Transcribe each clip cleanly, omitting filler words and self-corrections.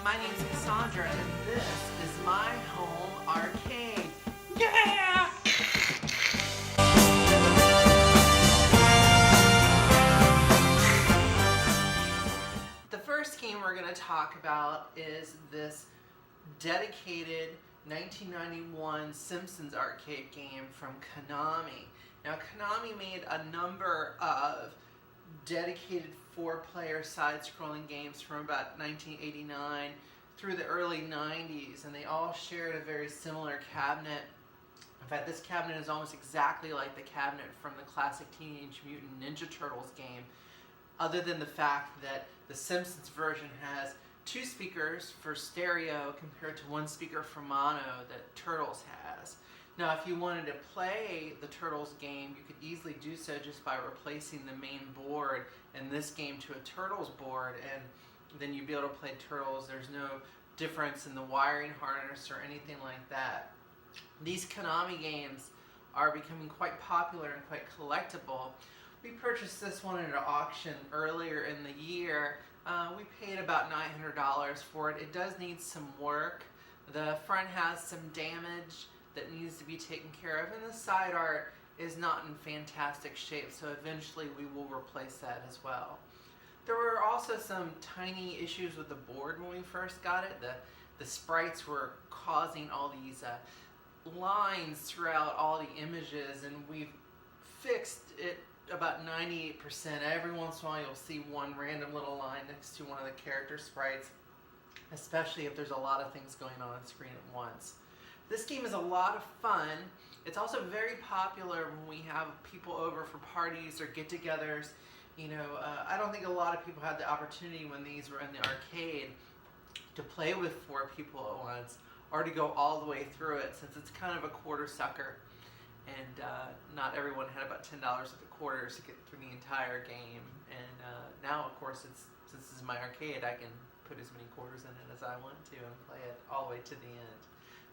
My name's Cassandra, and this is my home arcade. Yeah! The first game we're going to talk about is this dedicated 1991 Simpsons arcade game from Konami. Now, Konami made a number of dedicated four-player side-scrolling games from about 1989 through the early 90s, and they all shared a very similar cabinet. In fact, this cabinet is almost exactly like the cabinet from the classic Teenage Mutant Ninja Turtles game, other than the fact that the Simpsons version has two speakers for stereo compared to one speaker for mono that Turtles has. Now, if you wanted to play the Turtles game, you could easily do so just by replacing the main board in this game to a Turtles board, and then you'd be able to play Turtles. There's no difference in the wiring harness or anything like that. These Konami games are becoming quite popular and quite collectible. We purchased this one at an auction earlier in the year. We paid about $900 for it. It does need some work. The front has some damage that needs to be taken care of, and the side art is not in fantastic shape, so eventually we will replace that as well. There were also some tiny issues with the board when we first got it. The sprites were causing all these lines throughout all the images, and we've fixed it about 98%. Every once in a while you'll see one random little line next to one of the character sprites, especially if there's a lot of things going on screen at once. This game is a lot of fun. It's also very popular when we have people over for parties or get-togethers. You know, I don't think a lot of people had the opportunity when these were in the arcade to play with four people at once, or to go all the way through it, since it's kind of a quarter sucker, and not everyone had about $10 worth of quarters to get through the entire game. And now, of course, since this is my arcade, I can put as many quarters in it as I want to and play it all the way to the end.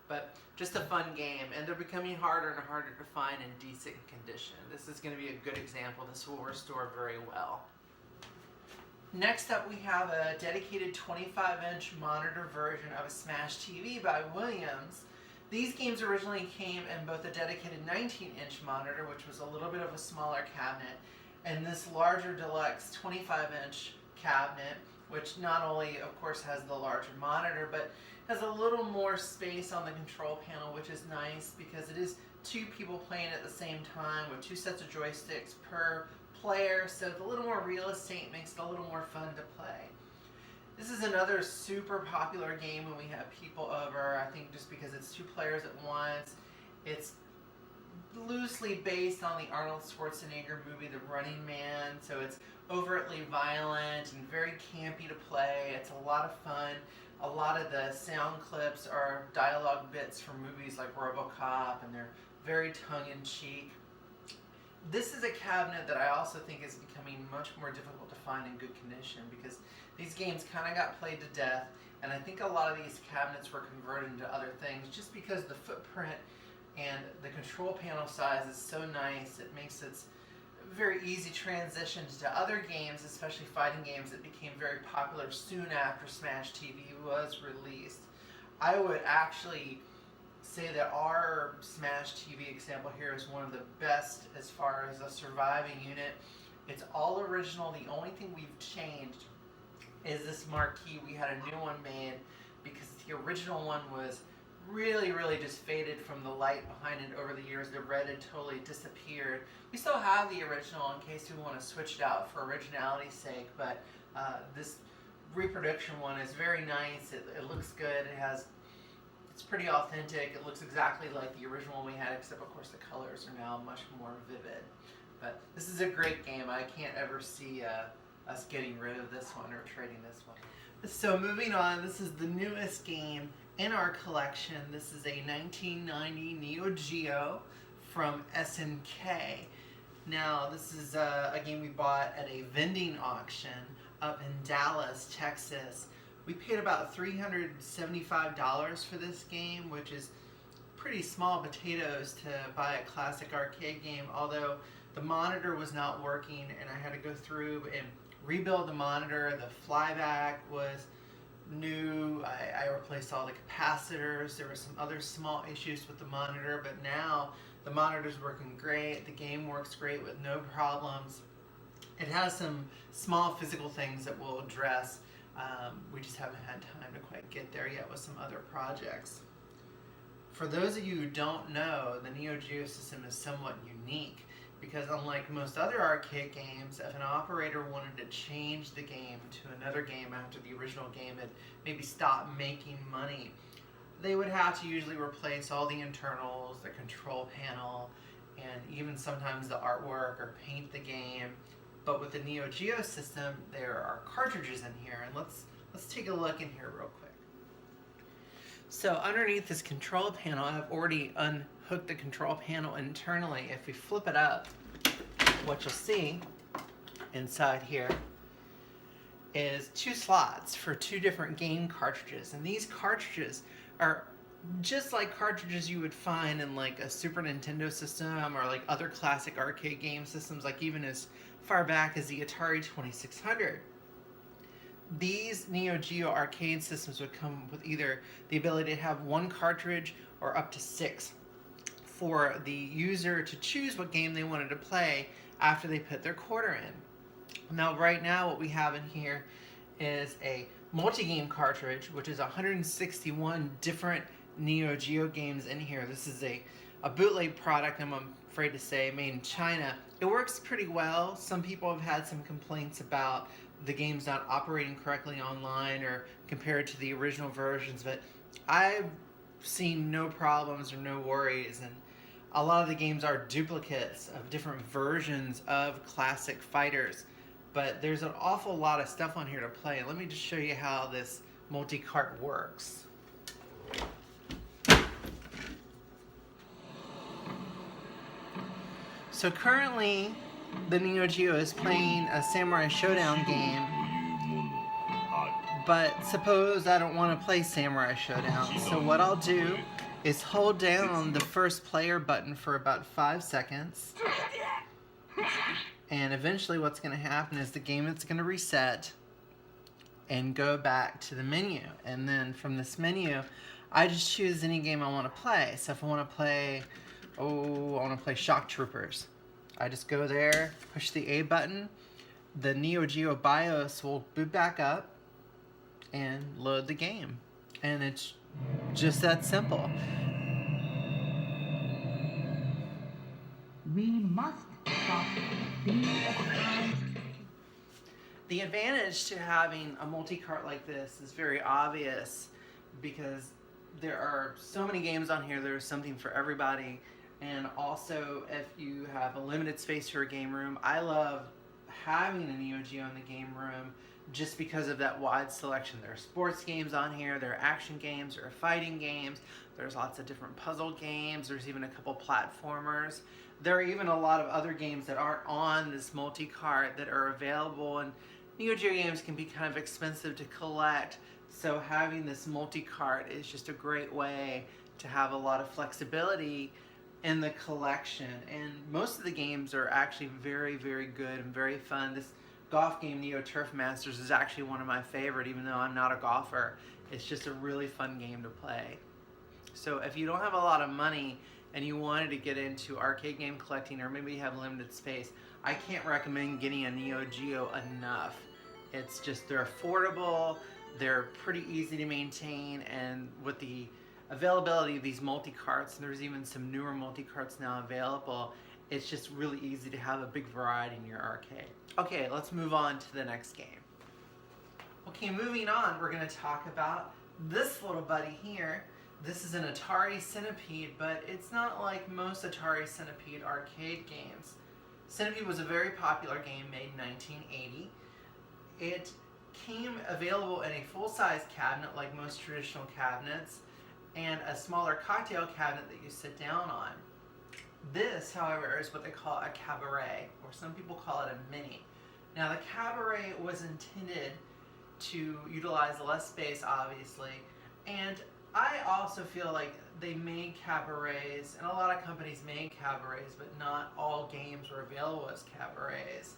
But just a fun game, and they're becoming harder and harder to find in decent condition. This is going to be a good example. This will restore very well. Next up, we have a dedicated 25-inch monitor version of a Smash TV by Williams. These games originally came in both a dedicated 19-inch monitor, which was a little bit of a smaller cabinet, and this larger deluxe 25-inch cabinet, which not only, of course, has the larger monitor, but has a little more space on the control panel, which is nice because it is two people playing at the same time with two sets of joysticks per player, so it's a little more real estate, makes it a little more fun to play. This is another super popular game when we have people over, I think just because it's two players at once. It's loosely based on the Arnold Schwarzenegger movie The Running Man, so it's overtly violent and very campy to play. It's a lot of fun. A lot of the sound clips are dialogue bits from movies like RoboCop, and they're very tongue-in-cheek. This is a cabinet that I also think is becoming much more difficult to find in good condition because these games kind of got played to death, and I think a lot of these cabinets were converted into other things just because the footprint and the control panel size is so nice. It makes it very easy transitions to other games, especially fighting games that became very popular soon after Smash TV was released. I would actually say that our Smash TV example here is one of the best as far as a surviving unit. It's all original. The only thing we've changed is this marquee. We had a new one made because the original one was really just faded from the light behind it over the years. The red had totally disappeared. We still have the original in case we want to switch it out for originality's sake, but this reproduction one is very nice. It looks good. It's pretty authentic. It looks exactly like the original one we had, except of course the colors are now much more vivid. But this is a great game. I can't ever see us getting rid of this one or trading this one. So moving on, this is the newest game in our collection. This is a 1990 Neo Geo from SNK. Now, this is a game we bought at a vending auction up in Dallas, Texas. We paid about $375 for this game, which is pretty small potatoes to buy a classic arcade game, although the monitor was not working and I had to go through and rebuild the monitor. The flyback was new. I replaced all the capacitors. There were some other small issues with the monitor, but now the monitor's working great. The game works great with no problems. It has some small physical things that we'll address. We just haven't had time to quite get there yet with some other projects. For those of you who don't know, the Neo Geo system is somewhat unique because unlike most other arcade games, if an operator wanted to change the game to another game after the original game had maybe stopped making money, they would have to usually replace all the internals, the control panel, and even sometimes the artwork or paint the game. But with the Neo Geo system, there are cartridges in here, and let's take a look in here real quick. So underneath this control panel, I've already unhooked the control panel internally. If we flip it up, what you'll see inside here is 2 slots for 2 different game cartridges, and these cartridges are just like cartridges you would find in like a Super Nintendo system or like other classic arcade game systems, like even as far back as the Atari 2600. These Neo Geo arcade systems would come with either the ability to have 1 cartridge or up to 6 for the user to choose what game they wanted to play after they put their quarter in. Now right now what we have in here is a multi-game cartridge, which is 161 different Neo Geo games in here. This is a bootleg product, I'm afraid to say, made in China. It works pretty well. Some people have had some complaints about the games not operating correctly online or compared to the original versions, but I've seen no problems or no worries, and a lot of the games are duplicates of different versions of classic fighters. But there's an awful lot of stuff on here to play. Let me just show you how this multi-cart works. So currently, the Neo Geo is playing a Samurai Showdown game, but suppose I don't want to play Samurai Showdown. So what I'll do is hold down the first player button for about 5 seconds, and eventually what's going to happen is the game is going to reset and go back to the menu. And then from this menu, I just choose any game I want to play. So if I want to play, I want to play Shock Troopers, I just go there, push the A button, the Neo Geo BIOS will boot back up and load the game. And it's just that simple. We must stop being a crime. The advantage to having a multi-cart like this is very obvious because there are so many games on here. There's something for everybody. And also, if you have a limited space for a game room, I love having a Neo Geo in the game room just because of that wide selection. There are sports games on here, there are action games, there are fighting games, there's lots of different puzzle games, there's even a couple platformers. There are even a lot of other games that aren't on this multi-cart that are available, and Neo Geo games can be kind of expensive to collect, so having this multi-cart is just a great way to have a lot of flexibility in the collection. And most of the games are actually very, very good and very fun. This golf game, Neo Turf Masters, is actually one of my favorite, even though I'm not a golfer. It's just a really fun game to play. So if you don't have a lot of money and you wanted to get into arcade game collecting, or maybe you have limited space, I can't recommend getting a Neo Geo enough. It's just, they're affordable, they're pretty easy to maintain, and with the availability of these multi-carts, and there's even some newer multi-carts now available, it's just really easy to have a big variety in your arcade. Okay, let's move on to the next game. Okay, moving on, we're going to talk about this little buddy here. This is an Atari Centipede, but it's not like most Atari Centipede arcade games. Centipede was a very popular game made in 1980. It came available in a full-size cabinet like most traditional cabinets, and a smaller cocktail cabinet that you sit down on. This, however, is what they call a cabaret, or some people call it a mini. Now, the cabaret was intended to utilize less space, obviously, and I also feel like they made cabarets, and a lot of companies made cabarets, but not all games were available as cabarets.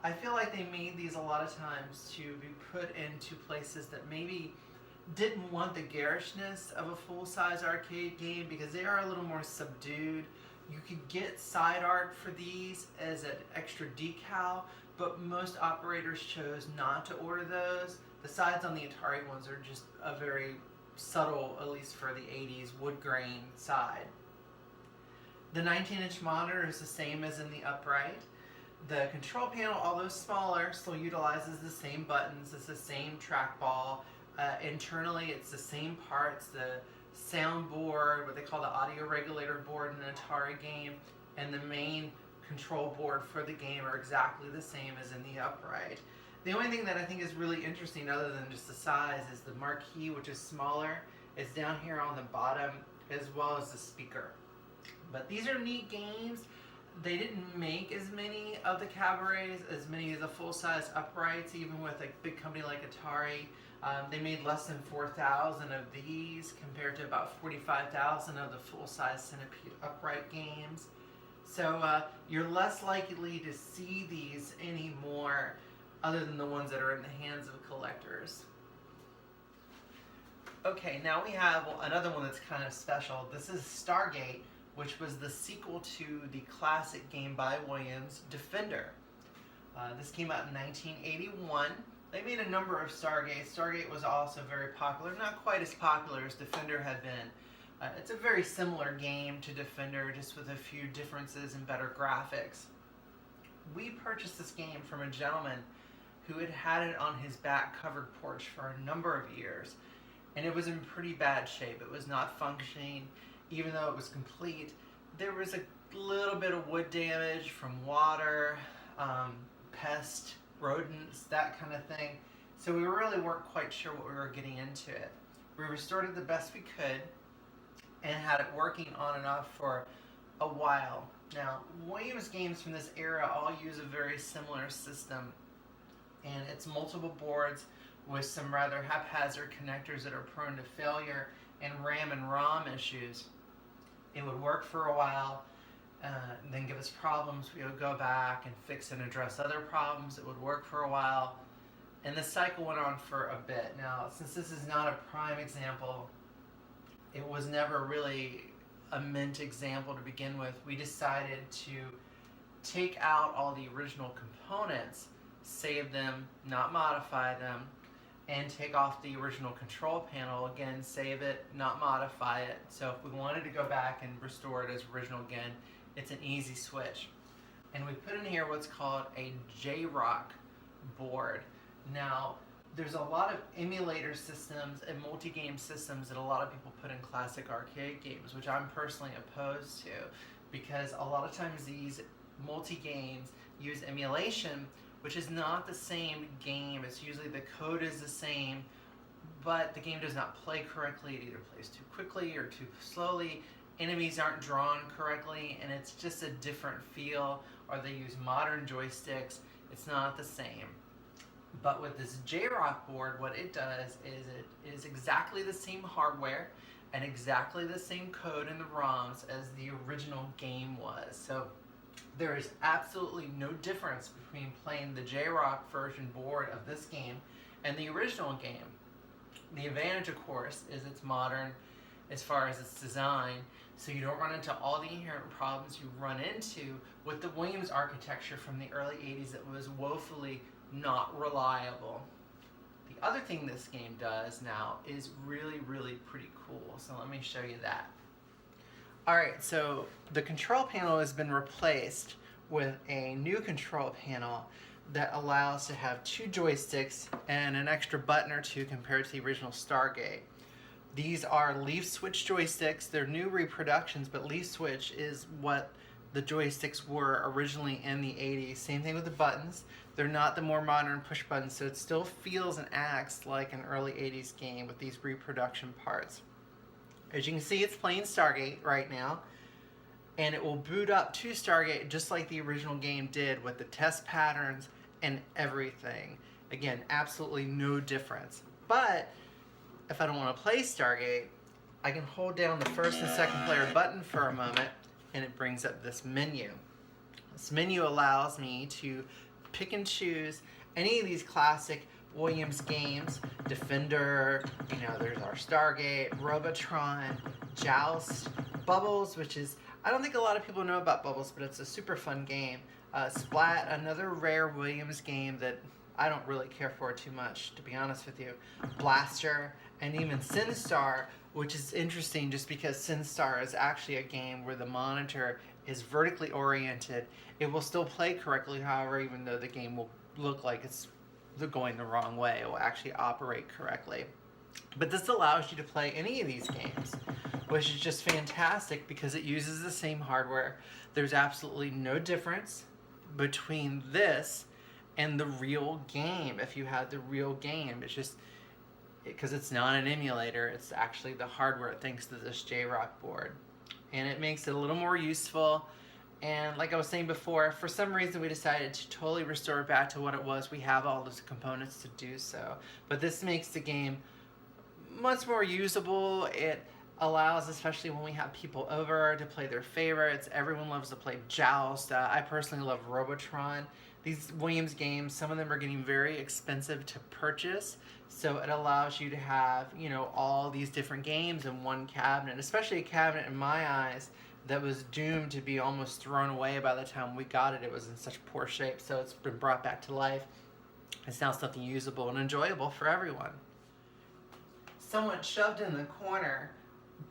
I feel like they made these a lot of times to be put into places that maybe didn't want the garishness of a full-size arcade game because they are a little more subdued. You could get side art for these as an extra decal, but most operators chose not to order those. The sides on the Atari ones are just a very subtle, at least for the 80s, wood grain side. The 19-inch monitor is the same as in the upright. The control panel, although smaller, still utilizes the same buttons. It's the same trackball. Internally, it's the same parts. The sound board, what they call the audio regulator board in an Atari game, and the main control board for the game are exactly the same as in the upright. The only thing that I think is really interesting, other than just the size, is the marquee, which is smaller. It's down here on the bottom, as well as the speaker. But these are neat games. They didn't make as many of the cabarets, as many of the full-size uprights, even with a big company like Atari. They made less than 4,000 of these compared to about 45,000 of the full-size Centipede upright games. So you're less likely to see these anymore, other than the ones that are in the hands of collectors. Okay, now we have another one that's kind of special. This is Stargate, which was the sequel to the classic game by Williams, Defender. This came out in 1981. They made a number of Stargates. Stargate was also very popular, not quite as popular as Defender had been. It's a very similar game to Defender, just with a few differences and better graphics. We purchased this game from a gentleman who had had it on his back covered porch for a number of years, and it was in pretty bad shape. It was not functioning. Even though it was complete, there was a little bit of wood damage from water, pest, rodents, that kind of thing. So we really weren't quite sure what we were getting into it. We restored it the best we could and had it working on and off for a while. Now, Williams games from this era all use a very similar system, and it's multiple boards with some rather haphazard connectors that are prone to failure and RAM and ROM issues. It would work for a while, then give us problems. We would go back and fix and address other problems. It would work for a while, and the cycle went on for a bit. Now, since this is not a prime example, it was never really a mint example to begin with. We decided to take out all the original components, save them, not modify them, and take off the original control panel, again, save it, not modify it. So if we wanted to go back and restore it as original again, it's an easy switch. And we put in here what's called a J-Rock board. Now, there's a lot of emulator systems and multi-game systems that a lot of people put in classic arcade games, which I'm personally opposed to, because a lot of times these multi-games use emulation, which is not the same game. It's usually the code is the same, but the game does not play correctly. It either plays too quickly or too slowly. Enemies aren't drawn correctly, and it's just a different feel, or they use modern joysticks. It's not the same. But with this J-Rock board, what it does is it is exactly the same hardware and exactly the same code in the ROMs as the original game was. So there is absolutely no difference between playing the J-Rock version board of this game and the original game. The advantage, of course, is it's modern as far as its design, so you don't run into all the inherent problems you run into with the Williams architecture from the early 80s that was woefully not reliable. The other thing this game does now is really, really pretty cool, so let me show you that. Alright, so the control panel has been replaced with a new control panel that allows to have two joysticks and an extra button or two compared to the original Stargate. These are leaf switch joysticks. They're new reproductions, but leaf switch is what the joysticks were originally in the 80s. Same thing with the buttons. They're not the more modern push buttons, so it still feels and acts like an early 80s game with these reproduction parts. As you can see, it's playing Stargate right now, and it will boot up to Stargate just like the original game did with the test patterns and everything. Again, absolutely no difference. But if I don't want to play Stargate, I can hold down the first and second player button for a moment, and it brings up this menu. This menu allows me to pick and choose any of these classic Williams games. Defender, there's our Stargate, Robotron, Joust, Bubbles, which is, I don't think a lot of people know about Bubbles, but it's a super fun game. Splat, another rare Williams game that I don't really care for too much, to be honest with you. Blaster, and even SinStar, which is interesting just because SinStar is actually a game where the monitor is vertically oriented. It will still play correctly, however, even though the game will look like it's going the wrong way. It will actually operate correctly. But this allows you to play any of these games, which is just fantastic because it uses the same hardware. There's absolutely no difference between this and the real game. If you had the real game, it's just because it's not an emulator, it's actually the hardware thanks to this J-Rock board. And it makes it a little more useful. And like I was saying before, for some reason we decided to totally restore it back to what it was. We have all those components to do so. But this makes the game much more usable. It allows, especially when we have people over, to play their favorites. Everyone loves to play Joust. I personally love Robotron. These Williams games, some of them are getting very expensive to purchase, so it allows you to have, all these different games in one cabinet, especially a cabinet, in my eyes, that was doomed to be almost thrown away by the time we got it. It was in such poor shape, so it's been brought back to life. It's now something usable and enjoyable for everyone. Someone shoved in the corner,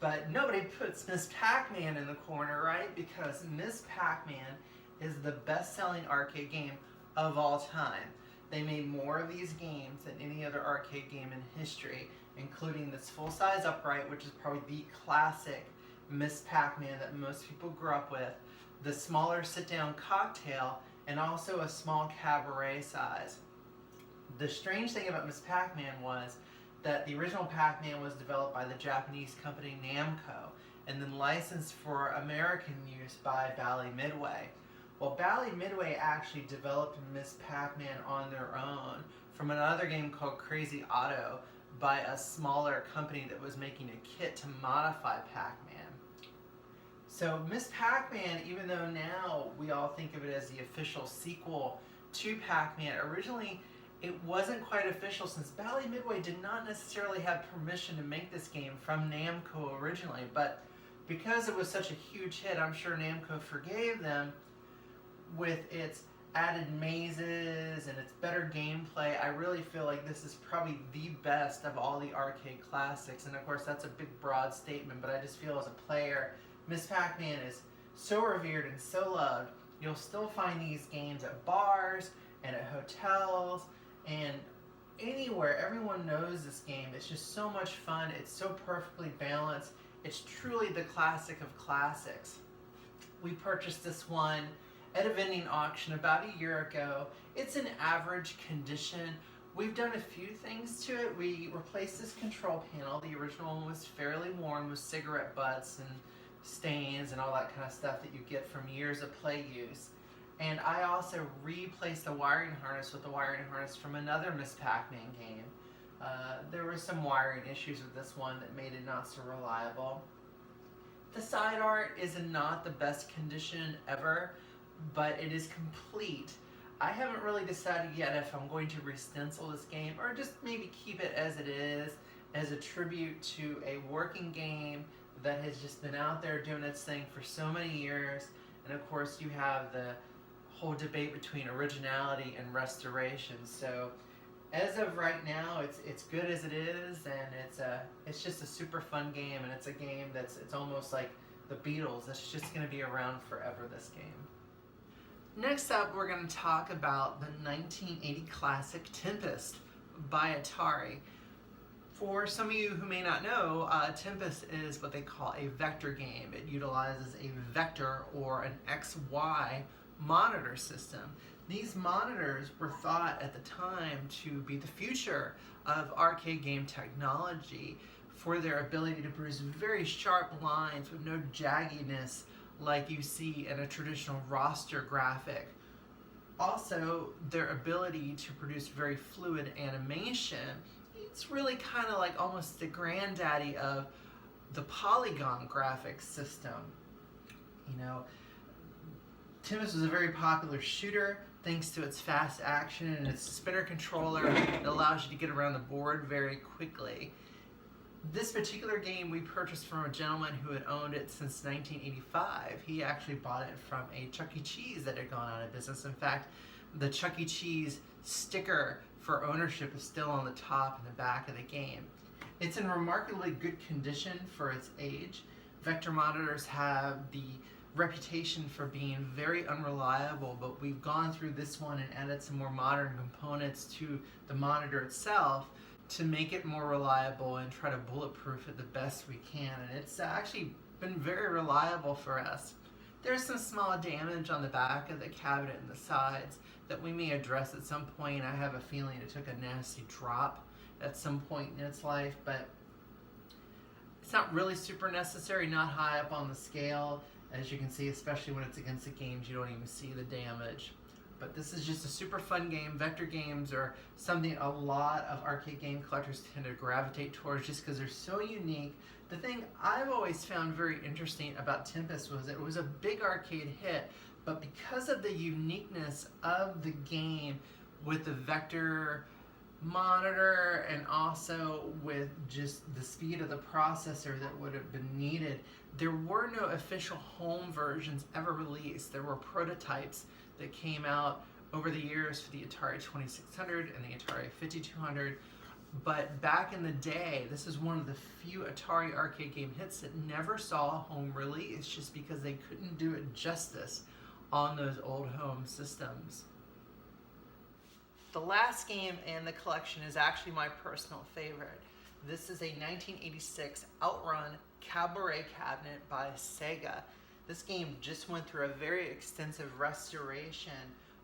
but nobody puts Miss Pac-Man in the corner, right? Because Miss Pac-Man is the best-selling arcade game of all time. They made more of these games than any other arcade game in history, including this full-size upright, which is probably the classic Miss Pac-Man that most people grew up with, the smaller sit-down cocktail, and also a small cabaret size. The strange thing about Miss Pac-Man was that the original Pac-Man was developed by the Japanese company Namco and then licensed for American use by Bally Midway. Well, Bally Midway actually developed Miss Pac-Man on their own from another game called Crazy Otto by a smaller company that was making a kit to modify Pac-Man. So Miss Pac-Man, even though now we all think of it as the official sequel to Pac-Man, originally it wasn't quite official since Bally Midway did not necessarily have permission to make this game from Namco originally, but because it was such a huge hit, I'm sure Namco forgave them. With its added mazes and its better gameplay, I really feel like this is probably the best of all the arcade classics. And of course, that's a big, broad statement, but I just feel as a player, Miss Pac-Man is so revered and so loved. You'll still find these games at bars and at hotels and anywhere. Everyone knows this game. It's just so much fun. It's so perfectly balanced. It's truly the classic of classics. We purchased this one at a vending auction about a year ago. It's in average condition. We've done a few things to it. We replaced this control panel. The original one was fairly worn with cigarette butts and stains and all that kind of stuff that you get from years of play use. And I also replaced the wiring harness with the wiring harness from another Miss Pac-Man game. There were some wiring issues with this one that made it not so reliable. The side art is in not the best condition ever, but it is complete. I haven't really decided yet if I'm going to re-stencil this game or just maybe keep it as it is, as a tribute to a working game that has just been out there doing its thing for so many years. And of course you have the whole debate between originality and restoration. So as of right now, it's good as it is, and it's just a super fun game, and it's a game it's almost like the Beatles. It's just going to be around forever, this game. Next up, we're going to talk about the 1980 classic Tempest by Atari. For some of you who may not know, Tempest is what they call a vector game. It utilizes a vector or an XY monitor system. These monitors were thought at the time to be the future of arcade game technology for their ability to produce very sharp lines with no jagginess like you see in a traditional roster graphic. Also, their ability to produce very fluid animation. It's really kind of like almost the granddaddy of the polygon graphics system. Tempest was a very popular shooter thanks to its fast action and its spinner controller. It allows you to get around the board very quickly. This particular game we purchased from a gentleman who had owned it since 1985. He actually bought it from a Chuck E. Cheese that had gone out of business. In fact, the Chuck E. Cheese sticker for ownership is still on the top and the back of the game. It's in remarkably good condition for its age. Vector monitors have the reputation for being very unreliable, but we've gone through this one and added some more modern components to the monitor itself to make it more reliable and try to bulletproof it the best we can, and it's actually been very reliable for us. There's some small damage on the back of the cabinet and the sides that we may address at some point. I have a feeling it took a nasty drop at some point in its life, but it's not really super necessary, not high up on the scale. As you can see, especially when it's against the games, you don't even see the damage. But this is just a super fun game. Vector games are something a lot of arcade game collectors tend to gravitate towards just because they're so unique. The thing I've always found very interesting about Tempest was it was a big arcade hit, but because of the uniqueness of the game with the Vector monitor and also with just the speed of the processor that would have been needed, there were no official home versions ever released. There were prototypes that came out over the years for the Atari 2600 and the Atari 5200, but back in the day, this is one of the few Atari arcade game hits that never saw a home release just because they couldn't do it justice on those old home systems. The last game in the collection is actually my personal favorite. This is a 1986 Outrun Cabaret cabinet by Sega. This game just went through a very extensive restoration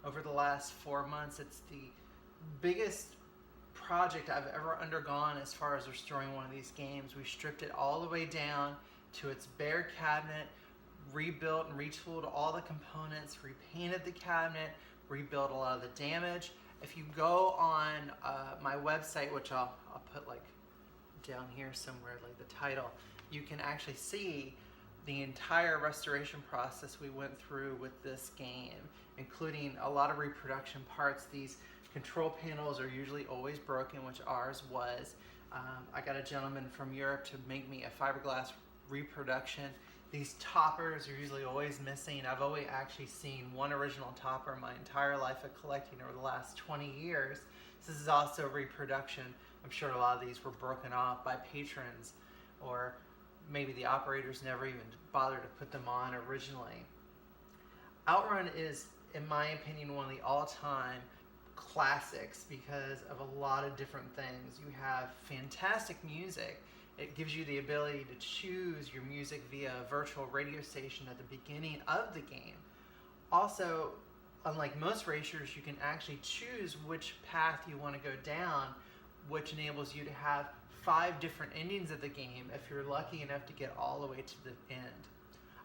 over the last 4 months. It's the biggest project I've ever undergone as far as restoring one of these games. We stripped it all the way down to its bare cabinet, rebuilt and retooled all the components, repainted the cabinet, rebuilt a lot of the damage. If you go on my website, which I'll put like down here somewhere, like the title, you can actually see the entire restoration process we went through with this game, including a lot of reproduction parts. These control panels are usually always broken, which ours was. I got a gentleman from Europe to make me a fiberglass reproduction. These toppers are usually always missing. I've only actually seen one original topper my entire life of collecting over the last 20 years. This is also a reproduction. I'm sure a lot of these were broken off by patrons, or maybe the operators never even bothered to put them on originally. Outrun is, in my opinion, one of the all-time classics because of a lot of different things. You have fantastic music. It gives you the ability to choose your music via a virtual radio station at the beginning of the game. Also, unlike most racers, you can actually choose which path you want to go down, which enables you to have 5 different endings of the game if you're lucky enough to get all the way to the end.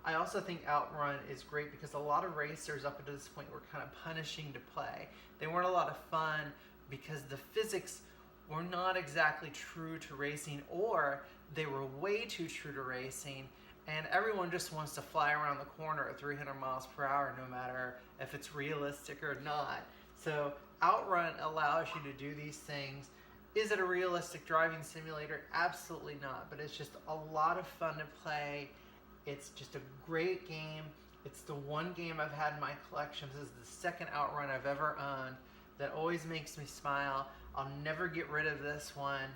I also think Outrun is great because a lot of racers up until this point were kind of punishing to play. They weren't a lot of fun because the physics were not exactly true to racing, or they were way too true to racing, and everyone just wants to fly around the corner at 300 miles per hour no matter if it's realistic or not. So Outrun allows you to do these things. Is it a realistic driving simulator? Absolutely not, but it's just a lot of fun to play. It's just a great game. It's the one game I've had in my collection. This is the second Outrun I've ever owned that always makes me smile. I'll never get rid of this one.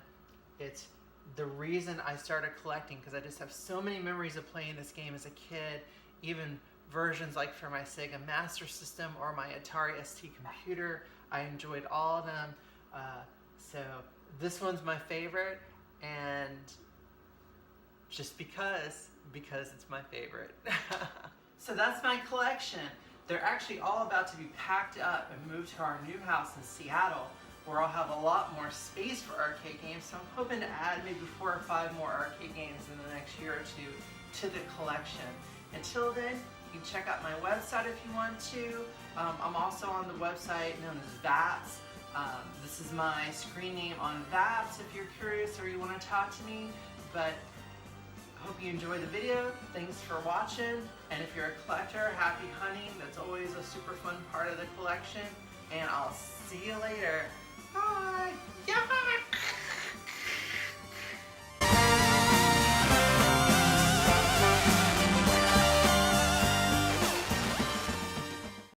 It's the reason I started collecting because I just have so many memories of playing this game as a kid, even versions like for my Sega Master System or my Atari ST computer. I enjoyed all of them. So this one's my favorite, and just because it's my favorite. So that's my collection. They're actually all about to be packed up and moved to our new house in Seattle, where I'll have a lot more space for arcade games. So I'm hoping to add maybe 4 or 5 more arcade games in the next year or two to the collection. Until then, you can check out my website if you want to. I'm also on the website known as VAPS. This is my screen name on VAPS if you're curious or you want to talk to me. But hope you enjoyed the video. Thanks for watching. And if you're a collector, happy hunting. That's always a super fun part of the collection. And I'll see you later. Bye. Yeah.